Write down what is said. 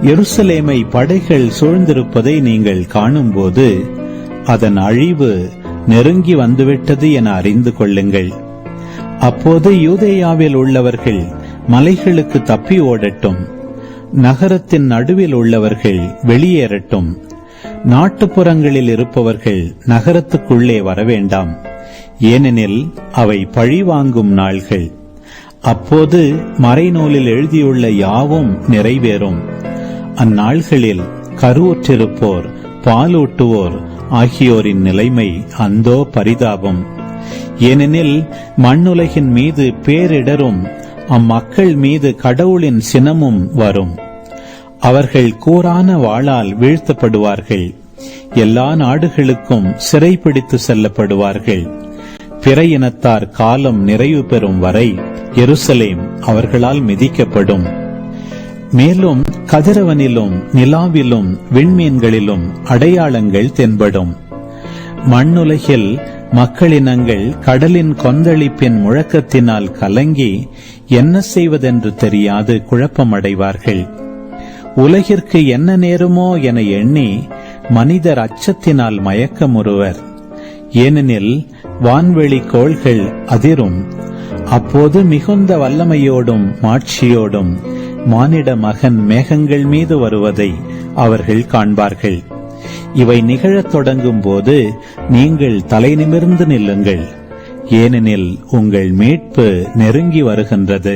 எருசலேமை படைகள் சூழ்ந்திருப்பதை நீங்கள் காணும்போது அதன் அழிவு நெருங்கி வந்துவிட்டது என அறிந்து கொள்ளுங்கள். அப்போது யூதேயாவில் உள்ளவர்கள் மலைகளுக்கு தப்பி ஓடட்டும், நகரத்தின் நடுவில் உள்ளவர்கள் வெளியேறட்டும், நாட்டுப்புறங்களில் இருப்பவர்கள் நகரத்துக்குள்ளே வரவேண்டாம், ஏனெனில் அவை பழிவாங்கும் நாள்கள். அப்போது மறைநூலில் எழுதியுள்ள யாவும் நிறைவேறும். அந்நாள்களில் கருவுற்றிருப்போர், பாலூட்டுவோர் ஆகியோரின் நிலைமை அந்தோ பரிதாபம். ஏனெனில் மண்ணுலகின் மீது பேரிடரும் அம்மக்கள் மீது கடவுளின் சினமும் வரும். அவர்கள் கூரான வாளால் வீழ்த்தப்படுவார்கள். எல்லா நாடுகளுக்கும் சிறைப்பிடித்து செல்லப்படுவார்கள். பிற இனத்தார் காலம் நிறைவு பெறும் வரை எருசலேம் அவர்களால் மிதிக்கப்படும். மேலும் கதிரவனிலும் நிலாவிலும் விண்மீன்களிலும் அடையாளங்கள் தென்படும். மண்ணுலகில் மக்களினங்கள் கடலின் கொந்தளிப்பின் முழக்கத்தினால் கலங்கி என்ன செய்வதென்று தெரியாது குழப்பமடைவார்கள். உலகிற்கு என்ன நேருமோ என எண்ணி மனிதர் அச்சத்தினால் மயக்கமுறுவர். ஏனெனில் வான்வெளி கோள்கள் அதிரும். அப்போது மிகுந்த வல்லமையோடும் மாட்சியோடும் மானிட மகன் மேகங்கள் மீது வருவதை அவர்கள் காண்பார்கள். இவை நிகழத் தொடங்கும் போது நீங்கள் தலை நிமிர்ந்து நில்லுங்கள், ஏனெனில் உங்கள் மீட்பு நெருங்கி வருகின்றது.